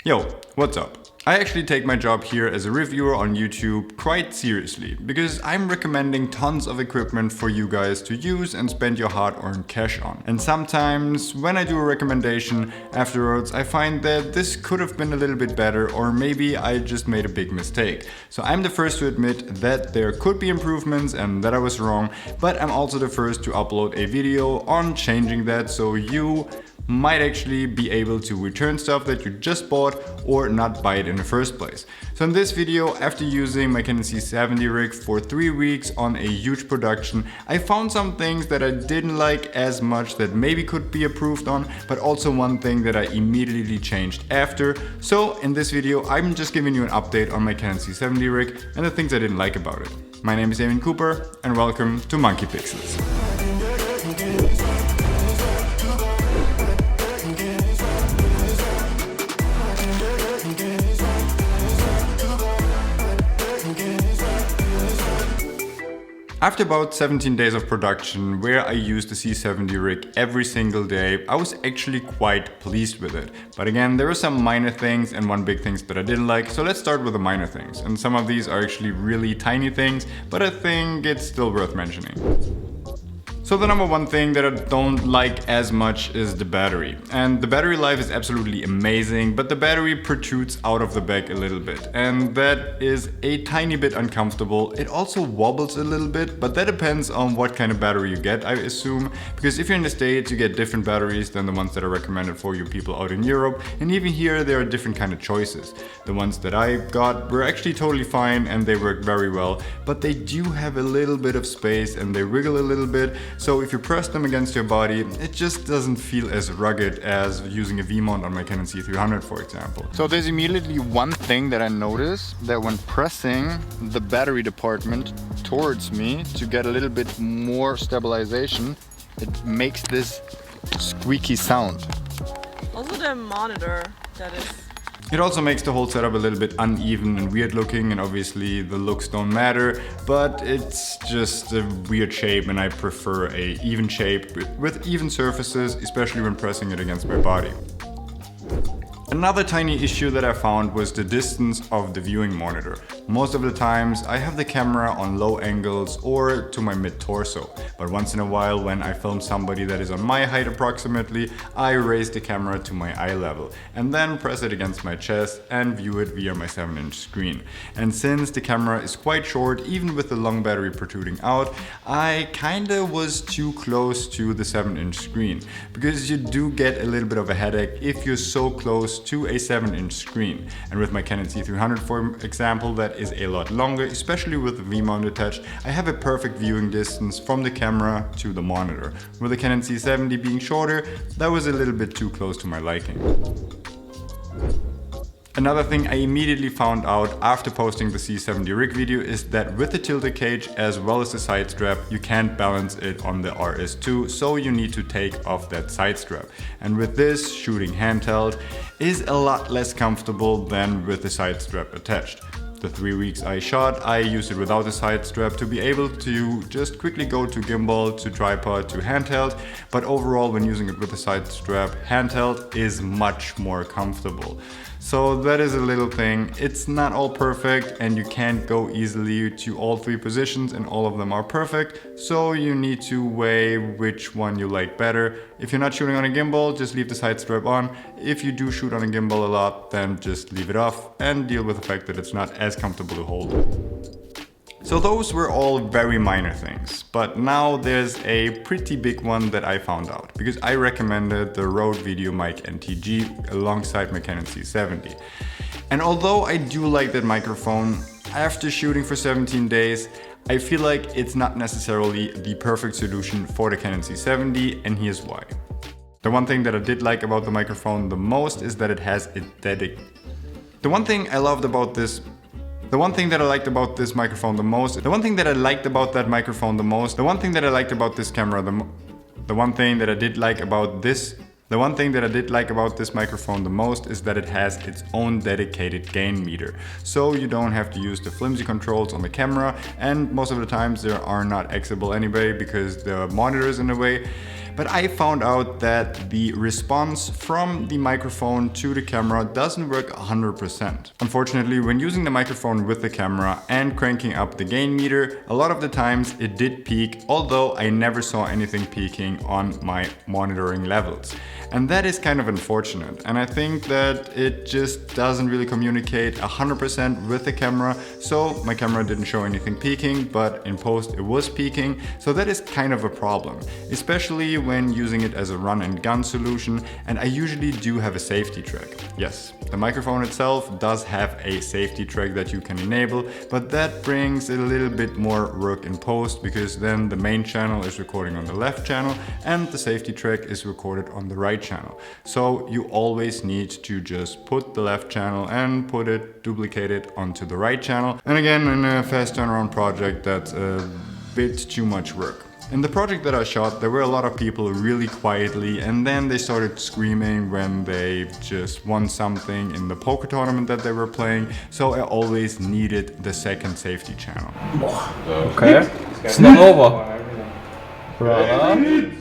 Yo, what's up? I actually take my job here as a reviewer on YouTube quite seriously, because I'm recommending tons of equipment for you guys to use and spend your hard-earned cash on. And sometimes, when I do a recommendation, afterwards I find that this could have been a little bit better, or maybe I just made a big mistake. So I'm the first to admit that there could be improvements and that I was wrong, but I'm also the first to upload a video on changing that, so you might actually be able to return stuff that you just bought or not buy it in the first place. So in this video, after using my Canon C70 Rig for 3 weeks on a huge production, I found some things that I didn't like as much that maybe could be improved on, but also one thing that I immediately changed after. So in this video, I'm just giving you an update on my Canon C70 Rig and the things I didn't like about it. My name is Zeapon Cooper and welcome to Monkey Pixels. After about 17 days of production, where I used the C70 Rig every single day, I was actually quite pleased with it. But again, there were some minor things and one big thing that I didn't like, so let's start with the minor things. And some of these are actually really tiny things, but I think it's still worth mentioning. So the number one thing that I don't like as much is the battery. And the battery life is absolutely amazing, but the battery protrudes out of the bag a little bit. And that is a tiny bit uncomfortable. It also wobbles a little bit, but that depends on what kind of battery you get, I assume. Because if you're in the States, you get different batteries than the ones that are recommended for you people out in Europe. And even here, there are different kind of choices. The ones that I got were actually totally fine and they work very well, but they do have a little bit of space and they wiggle a little bit. So if you press them against your body, it just doesn't feel as rugged as using a V-mount on my Canon C300, for example. So there's immediately one thing that I notice, that when pressing the battery department towards me to get a little bit more stabilization, it makes this squeaky sound. Also the monitor that is... It also makes the whole setup a little bit uneven and weird looking, and obviously the looks don't matter, but it's just a weird shape and I prefer a even shape with even surfaces, especially when pressing it against my body. Another tiny issue that I found was the distance of the viewing monitor. Most of the times I have the camera on low angles or to my mid-torso, but once in a while when I film somebody that is on my height approximately, I raise the camera to my eye level and then press it against my chest and view it via my 7-inch screen. And since the camera is quite short, even with the long battery protruding out, I kinda was too close to the 7-inch screen, because you do get a little bit of a headache if you're so close to a 7-inch screen. And with my Canon C300, for example, that is a lot longer, especially with the V-mount attached, I have a perfect viewing distance from the camera to the monitor. With the Canon C70 being shorter, that was a little bit too close to my liking. Another thing I immediately found out after posting the C70 Rig video is that with the tilted cage as well as the side strap, you can't balance it on the RS2, so you need to take off that side strap. And with this, shooting handheld is a lot less comfortable than with the side strap attached. The 3 weeks I shot, I used it without a side strap to be able to just quickly go to gimbal, to tripod, to handheld, but overall when using it with a side strap, handheld is much more comfortable. So that is a little thing. It's not all perfect and you can't go easily to all 3 positions and all of them are perfect, so you need to weigh which one you like better. If you're not shooting on a gimbal, just leave the side strap on. If you do shoot on a gimbal a lot, then just leave it off and deal with the fact that it's not as comfortable to hold. So those were all very minor things, but now there's a pretty big one that I found out, because I recommended the Rode VideoMic NTG alongside my Canon C70. And although I do like that microphone, after shooting for 17 days, I feel like it's not necessarily the perfect solution for the Canon C70, and here's why. The one thing that I did like about the microphone the most is that it has a The one thing I liked about this microphone the most, the one thing that I liked about that microphone the most, the one thing that I liked about this camera the one thing that I did like about this microphone the most is that it has its own dedicated gain meter. So you don't have to use the flimsy controls on the camera, and most of the times they are not accessible anyway because the monitor is in the way. but I found out that the response from the microphone to the camera doesn't work 100%. Unfortunately, when using the microphone with the camera and cranking up the gain meter, a lot of the times it did peak, although I never saw anything peaking on my monitoring levels. And that is kind of unfortunate, and I think that it just doesn't really communicate 100% with the camera. So my camera didn't show anything peaking, but in post it was peaking, so that is kind of a problem, especially when using it as a run and gun solution. And I usually do have a safety track. Yes, the microphone itself does have a safety track that you can enable, but that brings a little bit more work in post, because then the main channel is recording on the left channel and the safety track is recorded on the right channel. So you always need to just put the left channel and duplicate it onto the right channel. And again, in a fast turnaround project, that's a bit too much work. In the project that I shot, there were a lot of people really quietly, and then they started screaming when they just won something in the poker tournament that they were playing. So I always needed the second safety channel. Okay, it's not over. Brother.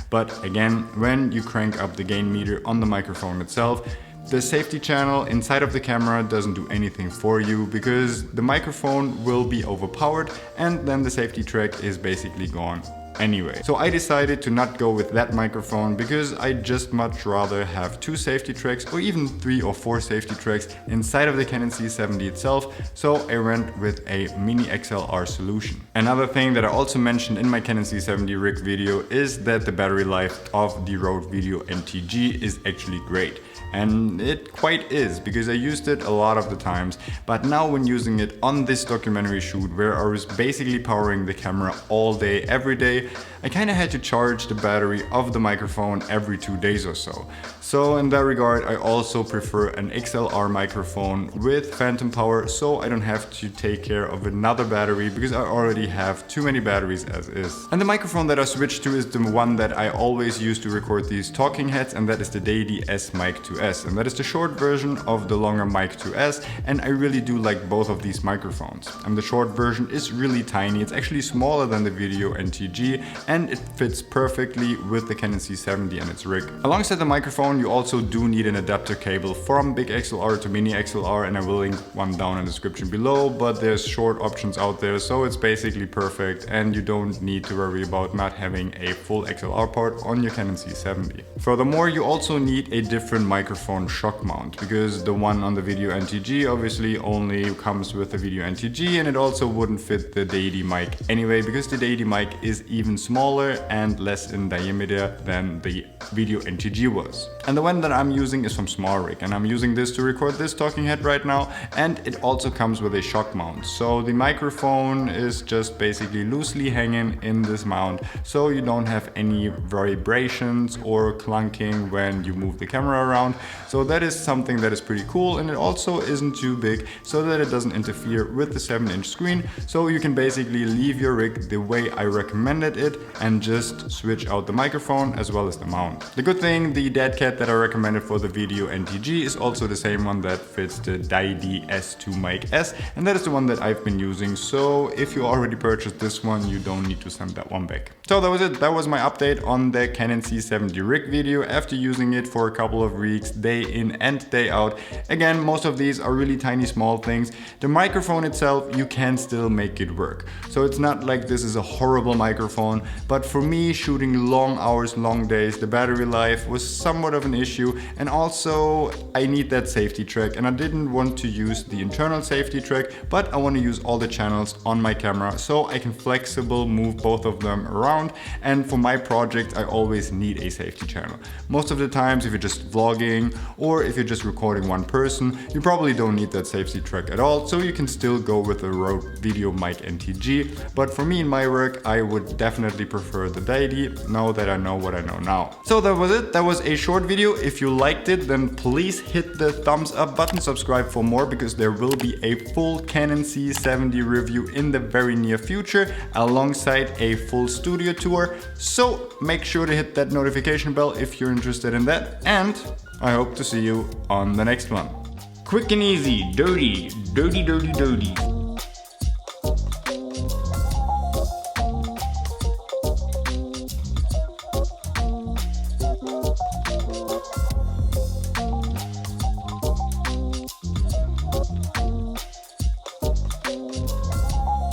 But again, when you crank up the gain meter on the microphone itself, the safety channel inside of the camera doesn't do anything for you, because the microphone will be overpowered and then the safety track is basically gone anyway. So I decided to not go with that microphone, because I just much rather have 2 safety tracks or even 3 or 4 safety tracks inside of the Canon C70 itself. So I went with a mini XLR solution. Another thing that I also mentioned in my Canon C70 Rig video is that the battery life of the Rode Video NTG is actually great. And it quite is, because I used it a lot of the times, but now when using it on this documentary shoot where I was basically powering the camera all day, every day, I kind of had to charge the battery of the microphone every 2 days or so. So in that regard, I also prefer an XLR microphone with phantom power, so I don't have to take care of another battery, because I already have too many batteries as is. And the microphone that I switched to is the one that I always use to record these talking heads, and that is the Deity S Mic 2S, and that is the short version of the longer Mic 2S, and I really do like both of these microphones. And the short version is really tiny, it's actually smaller than the Video NTG, and it fits perfectly with the Canon C70 and its rig. Alongside the microphone, you also do need an adapter cable from big XLR to mini XLR, and I will link one down in the description below, but there's short options out there, so it's basically perfect, and you don't need to worry about not having a full XLR port on your Canon C70. Furthermore, you also need a different microphone shock mount, because the one on the Video NTG obviously only comes with the Video NTG, and it also wouldn't fit the Deity mic anyway, because the Deity mic is even smaller and less in diameter than the Video NTG was. And the one that I'm using is from Small Rig, and I'm using this to record this talking head right now, and it also comes with a shock mount. So the microphone is just basically loosely hanging in this mount, so you don't have any vibrations or clunking when you move the camera around. So that is something that is pretty cool, and it also isn't too big so that it doesn't interfere with the 7-inch screen. So you can basically leave your rig the way I recommended it and just switch out the microphone as well as the mount. The good thing, the dead cat that I recommended for the Video NTG is also the same one that fits the Deity S2 Mic S, and that is the one that I've been using. So if you already purchased this one, you don't need to send that one back. So that was it. That was my update on the Canon C70 Rig video after using it for a couple of weeks, day in and day out. Again, most of these are really tiny small things. The microphone itself, you can still make it work. So it's not like this is a horrible microphone, but for me, shooting long hours, long days, the battery life was somewhat of an issue, and also I need that safety track, and I didn't want to use the internal safety track, but I want to use all the channels on my camera so I can flexible move both of them around. And for my project, I always need a safety channel. Most of the times, if you're just vlogging or if you're just recording one person, you probably don't need that safety track at all, so you can still go with the Rode Video Mic NTG. But for me in my work, I would definitely prefer the Deity, now that I know what I know now. So that was it. That was a short video. If you liked it, then please hit the thumbs up button, subscribe for more, because there will be a full Canon C70 review in the very near future, alongside a full studio tour. So make sure to hit that notification bell if you're interested in that, and I hope to see you on the next one. Quick and easy, dirty, dirty, dirty, dirty.